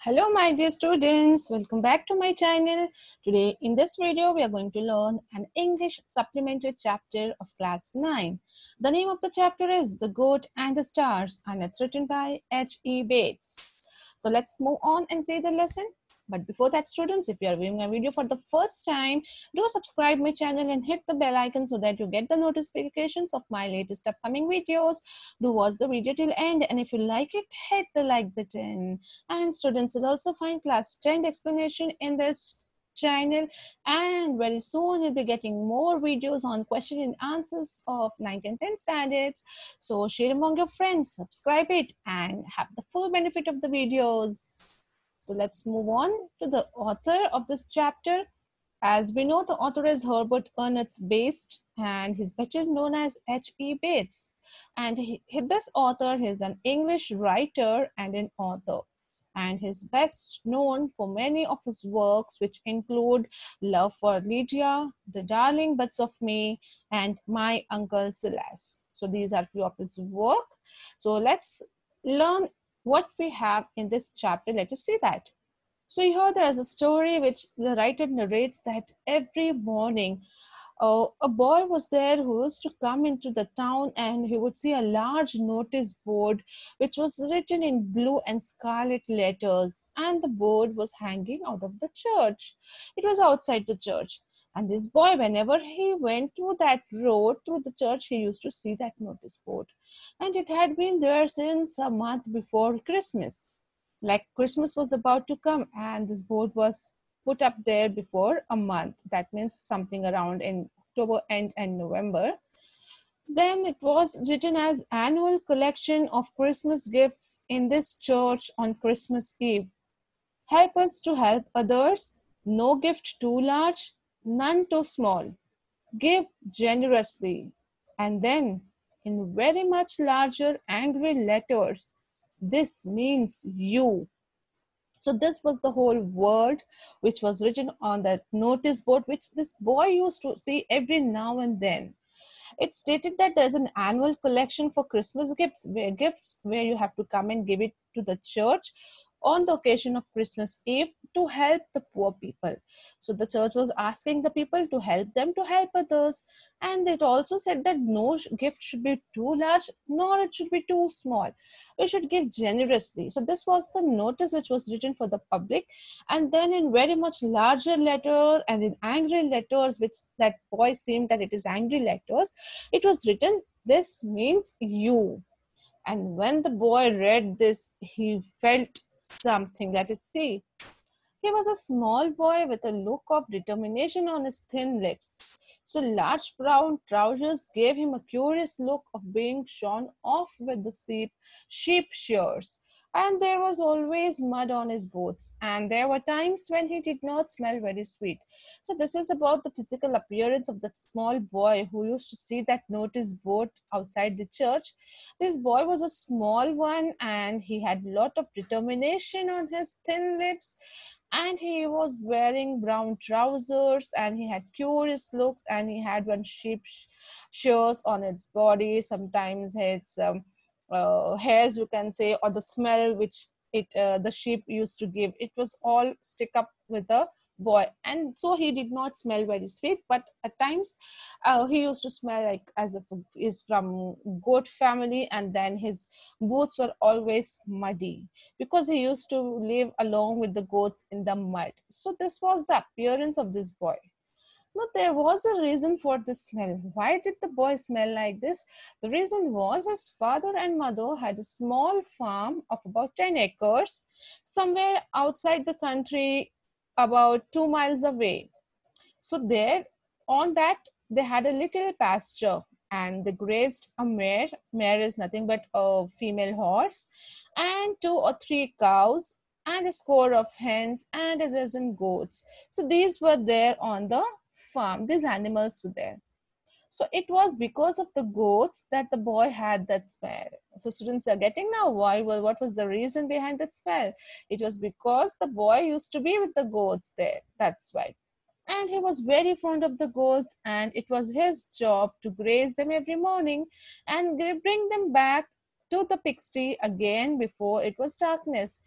Hello my dear students, welcome back to my channel. Today in this video we are going to learn an English supplementary chapter of class 9. The name of the chapter is The Goat and the Stars and it's written by H.E. Bates. So let's move on and see the lesson. But before that students, if you are viewing my video for the first time, do subscribe my channel and hit the bell icon so that you get the notifications of my latest upcoming videos. Do watch the video till end and if you like it, hit the like button. And students will also find class 10 explanation in this channel, and very soon you'll be getting more videos on question and answers of 9th and 10th standards. So share among your friends, subscribe it and have the full benefit of the videos. So let's move on to the author of this chapter. As we know, the author is Herbert Ernest Bates and he's better known as H.E. Bates. And this author is an English writer and an author. And he's best known for many of his works, which include Love for Lydia, The Darling Buds of May, and My Uncle Silas. So these are few of his work. So let's learn what we have in this chapter. Let us see that. So here there is a story which the writer narrates that every morning a boy was there who used to come into the town and he would see a large notice board which was written in blue and scarlet letters, and the board was hanging out of the church. It was outside the church. And this boy, whenever he went through that road through the church, he used to see that notice board. And it had been there since a month before Christmas. Like Christmas was about to come and this board was put up there before a month. That means something around in October end and November. Then it was written as annual collection of Christmas gifts in this church on Christmas Eve. Help us to help others. No gift too large, none too small. Give generously. And then in very much larger angry letters, this means you. So this was the whole word which was written on that notice board, which this boy used to see every now and then. It stated that there's an annual collection for Christmas gifts where you have to come and give it to the church on the occasion of Christmas Eve to help the poor people. So the church was asking the people to help them to help others. And it also said that no gift should be too large, nor it should be too small. We should give generously. So this was the notice which was written for the public. And then in very much larger letter and in angry letters, which that boy seemed that it is angry letters, it was written, this means you. And when the boy read this, he felt something. Let us see. He was a small boy with a look of determination on his thin lips. So large brown trousers gave him a curious look of being shorn off with the sheep shears. And there was always mud on his boots. And there were times when he did not smell very sweet. So this is about the physical appearance of that small boy who used to see that notice board outside the church. This boy was a small one and he had a lot of determination on his thin lips, and he was wearing brown trousers and he had curious looks, and he had one sheep shears on its body. Sometimes his hairs, you can say, or the smell which the sheep used to give, it was all stick up with the boy. And so he did not smell very sweet, but at times he used to smell like as if he's from goat family, and then his boots were always muddy because he used to live along with the goats in the mud. So this was the appearance of this boy. No, there was a reason for this smell. Why did the boy smell like this? The reason was his father and mother had a small farm of about 10 acres somewhere outside the country, about 2 miles away. So there on that they had a little pasture and they grazed a mare. Mare is nothing but a female horse, and 2 or 3 cows and a score of hens and a dozen goats. So these were there on the farm. These animals were there. So it was because of the goats that the boy had that smell. So students are getting now why? Well, what was the reason behind that smell? It was because the boy used to be with the goats there. That's why. And he was very fond of the goats, and it was his job to graze them every morning and bring them back to the pigsty again before it was darkness.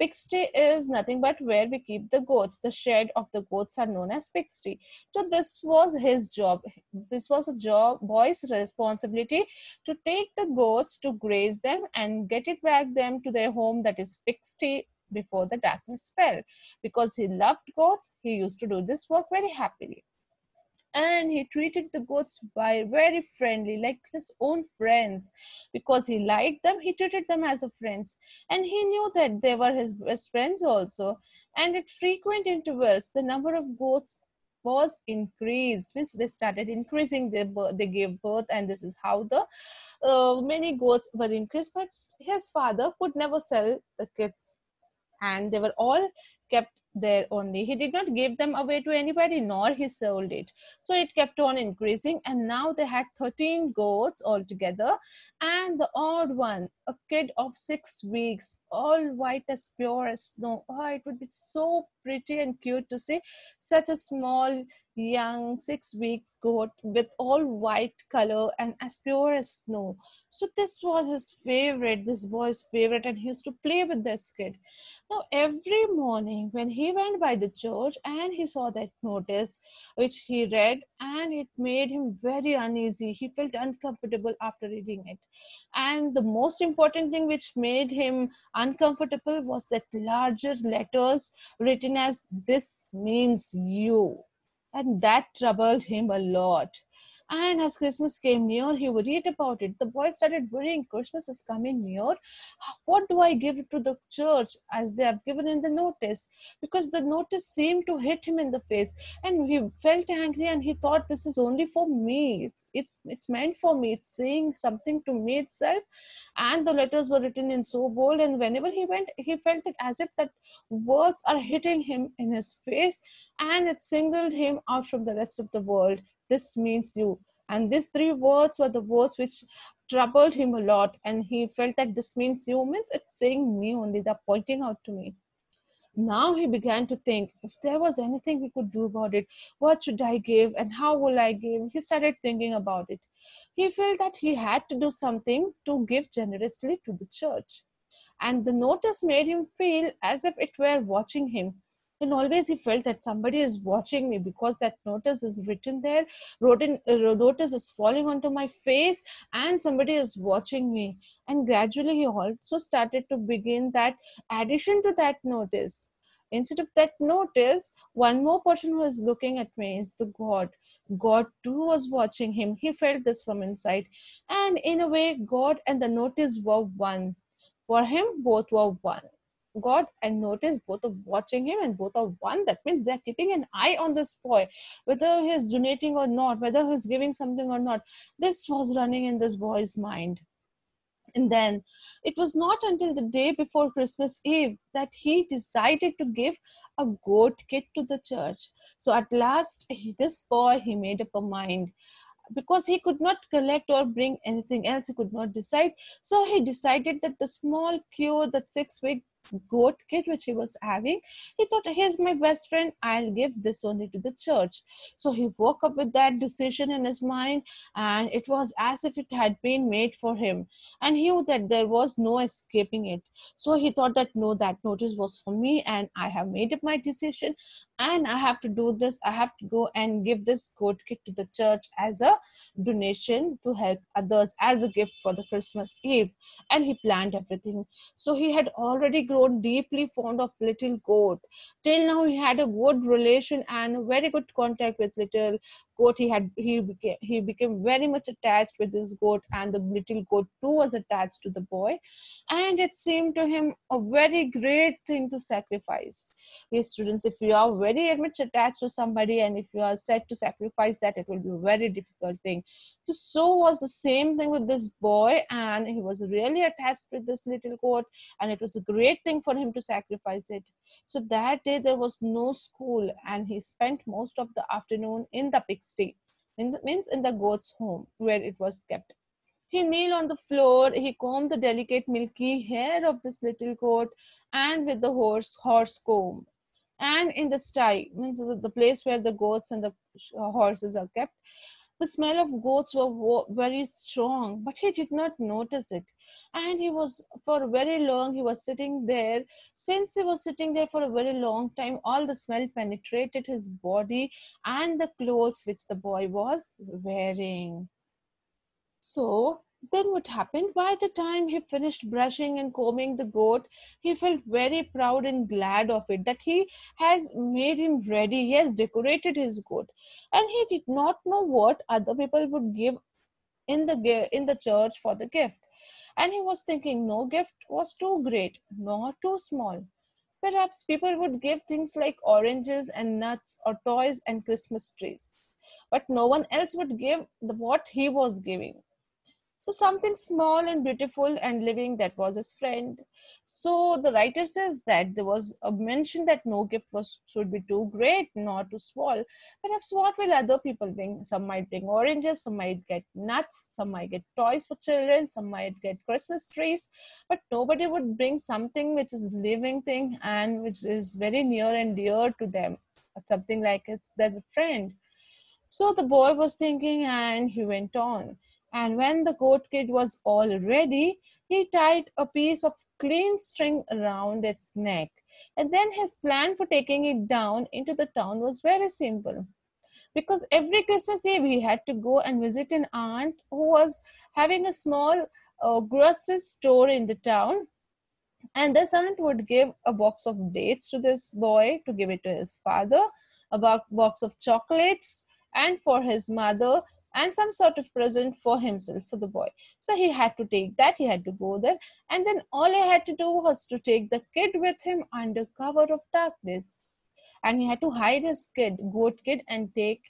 Pigsty is nothing but where we keep the goats. The shed of the goats are known as pigsty. So this was his job. This was a job boy's responsibility to take the goats to graze them and get it back them to their home, that is pigsty, before the darkness fell. Because he loved goats, he used to do this work very happily, and he treated the goats by very friendly, like his own friends. Because he liked them, he treated them as a friends, and he knew that they were his best friends also. And at frequent intervals the number of goats was increased, means they started increasing their birth, they gave birth, and this is how the many goats were increased. But his father could never sell the kids, and they were all kept there only. He did not give them away to anybody, nor he sold it. So it kept on increasing, and now they had 13 goats altogether. And the odd one, a kid of 6 weeks, all white as pure as snow. Oh, it would be so pretty and cute to see such a small, young 6 weeks goat with all white color and as pure as snow. So this was his favorite, this boy's favorite, and he used to play with this kid. Now, every morning when he went by the church and he saw that notice, which he read, and it made him very uneasy. He felt uncomfortable after reading it. And the most important thing which made him uncomfortable was that larger letters written as "This means you." And that troubled him a lot. And as Christmas came near, he worried about it. The boy started worrying, Christmas is coming near. What do I give to the church as they have given in the notice? Because the notice seemed to hit him in the face, and he felt angry, and he thought, this is only for me. It's meant for me. It's saying something to me itself. And the letters were written in so bold, and whenever he went, he felt it as if that words are hitting him in his face, and it singled him out from the rest of the world. This means you. And these three words were the words which troubled him a lot, and he felt that this means you means it's saying me only, they're pointing out to me. Now he began to think, if there was anything we could do about it, what should I give and how will I give? He started thinking about it. He felt that he had to do something to give generously to the church, and the notice made him feel as if it were watching him. And always he felt that somebody is watching me, because that notice is written there, notice is falling onto my face, and somebody is watching me. And gradually he also started to begin that addition to that notice. Instead of that notice, one more person who is looking at me is the God. God too was watching him. He felt this from inside. And in a way, God and the notice were one. For him, both were one. God and notice both are watching him, and both are one. That means they're keeping an eye on this boy, whether he's donating or not, whether he's giving something or not. This was running in this boy's mind. And then it was not until the day before Christmas Eve that he decided to give a goat kit to the church. So at last, this boy, he made up a mind, because he could not collect or bring anything else, he could not decide. So he decided that the small cure, that 6 week goat kit which he was having, he thought, here's my best friend, I'll give this only to the church. So he woke up with that decision in his mind, and it was as if it had been made for him, and he knew that there was no escaping it. So he thought that no, that notice was for me, and I have made up my decision, and I have to do this. I have to go and give this goat kit to the church as a donation to help others, as a gift for the Christmas Eve. And he planned everything. So he had already grown deeply fond of little goat. Till now he had a good relation and a very good contact with little goat. He became very much attached with this goat, and the little goat too was attached to the boy. And it seemed to him a very great thing to sacrifice. Yes, students, if you are very much attached to somebody, and if you are set to sacrifice that, it will be a very difficult thing. So was the same thing with this boy, and he was really attached with this little goat, and it was a great thing for him to sacrifice it. So that day there was no school, and he spent most of the afternoon in the pigsty, means in the goat's home where it was kept. He kneeled on the floor, he combed the delicate milky hair of this little goat, and with the horse comb. And in the sty, means the place where the goats and the horses are kept, The smell of goats were very strong, but he did not notice it. And he was, for very long, he was sitting there. Since he was sitting there for a very long time, all the smell penetrated his body and the clothes which the boy was wearing. So then what happened? By the time he finished brushing and combing the goat, he felt very proud and glad of it, that he has made him ready. He has decorated his goat. And he did not know what other people would give in the church for the gift. And he was thinking no gift was too great nor too small. Perhaps people would give things like oranges and nuts or toys and Christmas trees. But no one else would give what he was giving. So something small and beautiful and living, that was his friend. So the writer says that there was a mention that no gift was should be too great nor too small. Perhaps what will other people bring? Some might bring oranges, some might get nuts, some might get toys for children, some might get Christmas trees, but nobody would bring something which is living thing and which is very near and dear to them. Something like it's there's a friend. So the boy was thinking, and he went on. And when the goat kid was all ready, he tied a piece of clean string around its neck. And then his plan for taking it down into the town was very simple. Because every Christmas Eve he had to go and visit an aunt who was having a small grocery store in the town, and this aunt would give a box of dates to this boy to give it to his father, a box of chocolates, and for his mother, and some sort of present for himself, for the boy. So he had to take that, he had to go there, and then all he had to do was to take the kid with him under cover of darkness, and he had to hide his goat kid, and take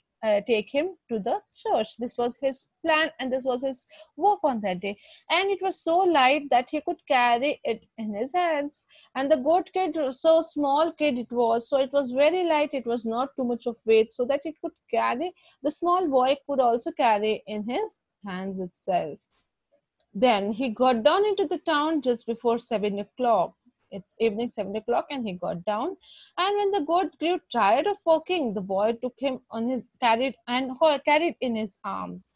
him to the church. This was his plan, and this was his work on that day. And it was so light that he could carry it in his hands. And the goat kid was so small kid it was, so it was very light. It was not too much of weight, so that it could carry. The small boy could also carry in his hands itself. Then he got down into the town just before 7 o'clock. It's evening 7 o'clock, and he got down. And when the goat grew tired of walking, the boy took him on his carried in his arms.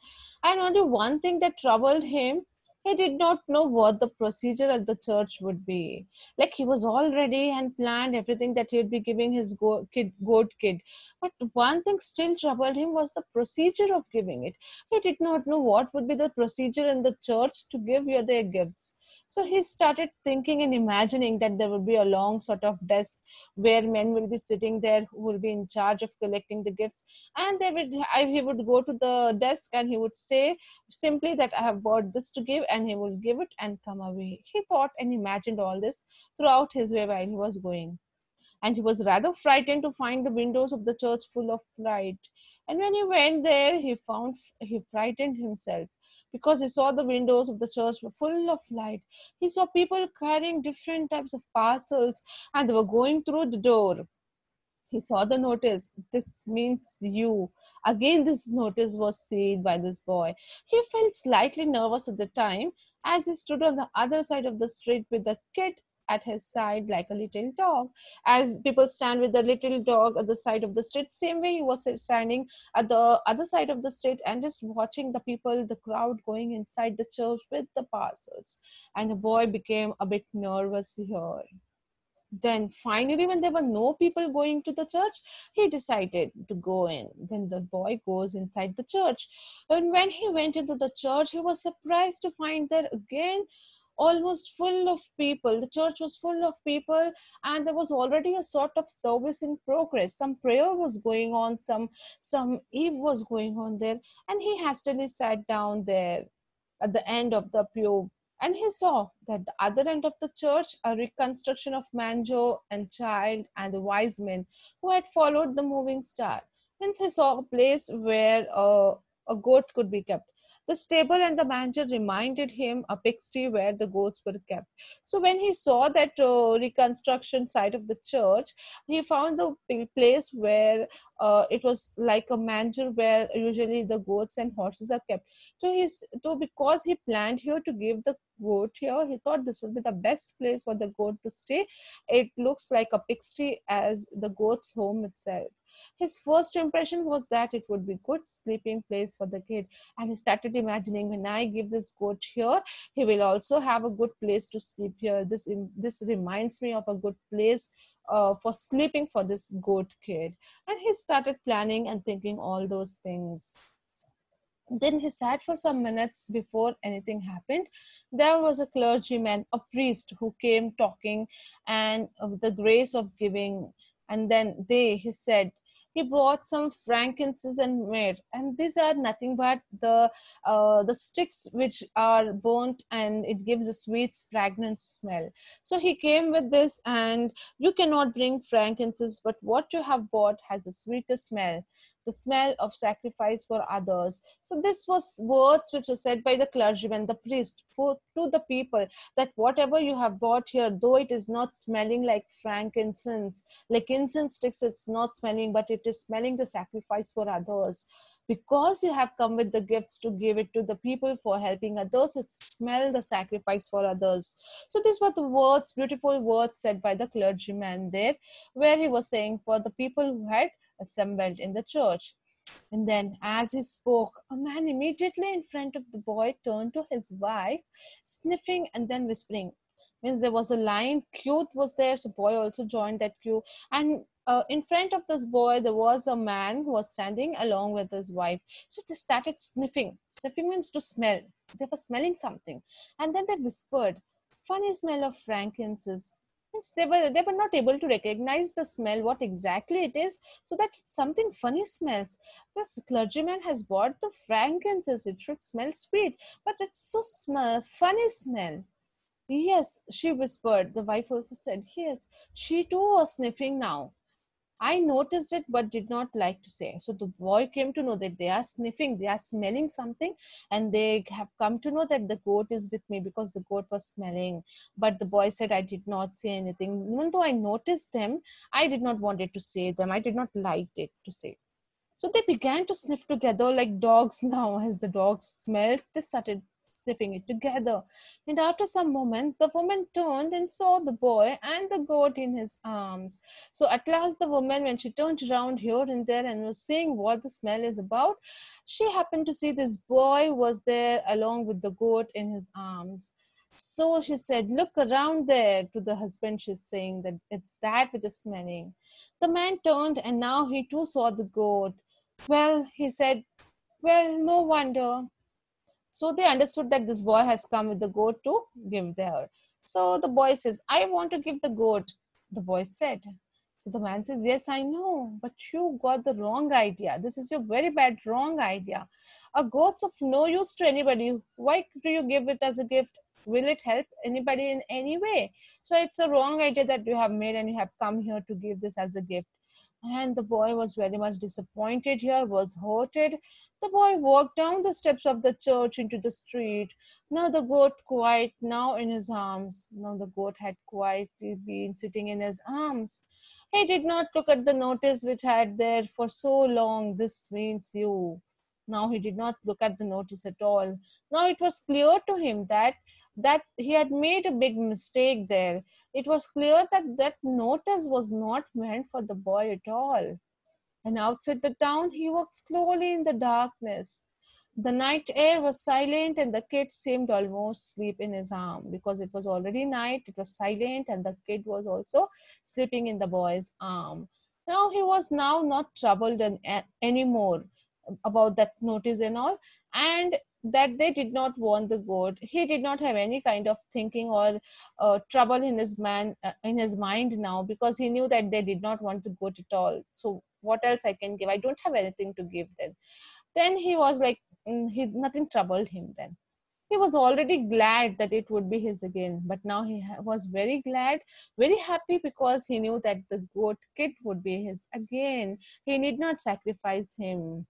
And only one thing that troubled him, he did not know what the procedure at the church would be. Like he was all ready and planned everything that he'd be giving his goat kid. But one thing still troubled him was the procedure of giving it. He did not know what would be the procedure in the church to give you their gifts. So he started thinking and imagining that there would be a long sort of desk where men will be sitting there who will be in charge of collecting the gifts. And he would go to the desk and he would say simply that I have bought this to give, and he will give it and come away. He thought and imagined all this throughout his way while he was going, and he was rather frightened to find the windows of the church full of light. And when he went there, he frightened himself, because he saw the windows of the church were full of light. He saw people carrying different types of parcels, and they were going through the door. He saw the notice, this means you. Again, this notice was seen by this boy. He felt slightly nervous at the time, as he stood on the other side of the street with the kid at his side like a little dog. As people stand with the little dog at the side of the street, same way he was standing at the other side of the street and just watching the people, the crowd going inside the church with the parcels. And the boy became a bit nervous here. Then finally, when there were no people going to the church, he decided to go in. Then the boy goes inside the church. And when he went into the church, he was surprised to find there again almost full of people. The church was full of people, and there was already a sort of service in progress. Some prayer was going on, some eve was going on there, and he hastily sat down there at the end of the pew, and he saw that the other end of the church, a reconstruction of manger and child and the wise men who had followed the moving star. Hence, he saw a place where a goat could be kept. The stable and the manger reminded him a pigsty where the goats were kept. So when he saw that reconstruction site of the church, he found the place where it was like a manger where usually the goats and horses are kept. So because he planned here to give the goat here, he thought this would be the best place for the goat to stay. It looks like a pigsty as the goat's home itself. His first impression was that it would be good sleeping place for the kid, and he started imagining, when I give this goat here, he will also have a good place to sleep here. This reminds me of a good place for sleeping for this goat kid. And he started planning and thinking all those things. Then he sat for some minutes before anything happened. There was a clergyman, a priest, who came talking and of the grace of giving. And then he said, he brought some frankincense and myrrh, and these are nothing but the sticks which are burnt, and it gives a sweet fragrance smell. So he came with this, and you cannot bring frankincense, but what you have bought has a sweeter smell, the smell of sacrifice for others. So this was words which were said by the clergyman, the priest, to the people, that whatever you have bought here, though it is not smelling like frankincense, like incense sticks, it's not smelling, but it is smelling the sacrifice for others. Because you have come with the gifts to give it to the people for helping others, it smell the sacrifice for others. So these were the words, beautiful words said by the clergyman there, where he was saying for the people who had assembled in the church. And then, as he spoke, a man immediately in front of the boy turned to his wife, sniffing and then whispering. Means there was a line, queue was there, so boy also joined that queue. And in front of this boy, there was a man who was standing along with his wife. So they started sniffing. Sniffing means to smell. They were smelling something. And then they whispered, funny smell of frankincense. Means they were not able to recognize the smell, what exactly it is, so that something funny smells. This clergyman has bought the frankincense. It should smell sweet, but it's so funny smell. Yes, she whispered. The wife also said, yes. She too was sniffing now. I noticed it but did not like to say. So the boy came to know that they are sniffing, they are smelling something, and they have come to know that the goat is with me because the goat was smelling. But the boy said, I did not say anything. Even though I noticed them, I did not want it to say them. I did not like it to say. So they began to sniff together like dogs now. As the dogs smelled, they started sniffing it together. And after some moments, the woman turned and saw the boy and the goat in his arms. So at last, the woman, when she turned around here and there and was seeing what the smell is about, she happened to see this boy was there along with the goat in his arms. So she said, look around there, to the husband. She's saying that it's that which is smelling. The man turned and now he too saw the goat. Well, he said, well, no wonder. So they understood that this boy has come with the goat to give there. So the boy says, I want to give the goat, the boy said. So the man says, yes, I know, but you got the wrong idea. This is your very bad, wrong idea. A goat's of no use to anybody. Why do you give it as a gift? Will it help anybody in any way? So it's a wrong idea that you have made, and you have come here to give this as a gift. And the boy was very much disappointed here, was hurted. The boy walked down the steps of the church into the street. Now the goat quiet, now in his arms. Now the goat had quietly been sitting in his arms. He did not look at the notice which had there for so long, this means you. Now he did not look at the notice at all. Now it was clear to him that he had made a big mistake there. It was clear that that notice was not meant for the boy at all. And outside the town, he walked slowly in the darkness. The night air was silent, and the kid seemed almost asleep in his arm because it was already night. It was silent, and the kid was also sleeping in the boy's arm. Now he was now not troubled anymore about that notice and all, and that they did not want the goat. He did not have any kind of thinking or trouble in his mind now, because he knew that they did not want the goat at all. So what else I can give? I don't have anything to give them. Then he was like, nothing troubled him then. He was already glad that it would be his again, but now he was very glad, very happy, because he knew that the goat kid would be his again. He need not sacrifice him.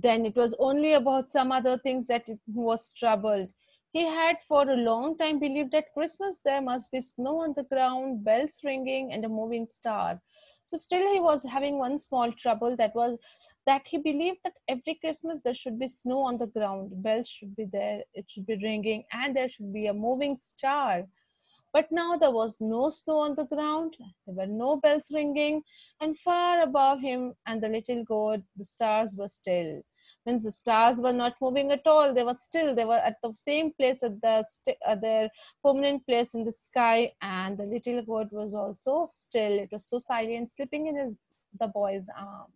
Then it was only about some other things that it was troubled. He had for a long time believed that Christmas there must be snow on the ground, bells ringing, and a moving star. So still he was having one small trouble, that was that he believed that every Christmas there should be snow on the ground, bells should be there, it should be ringing, and there should be a moving star. But now there was no snow on the ground, there were no bells ringing, and far above him and the little goat, the stars were still. Means the stars were not moving at all. They were still. They were at the same place at their permanent place in the sky, and the little goat was also still. It was so silent, sleeping in the boy's arm.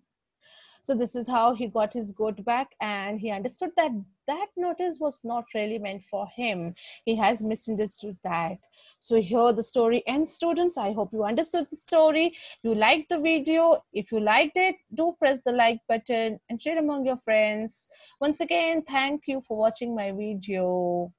So this is how he got his goat back, and he understood that that notice was not really meant for him. He has misunderstood that. So here the story ends, students. I hope you understood the story. You liked the video. If you liked it, do press the like button and share among your friends. Once again, thank you for watching my video.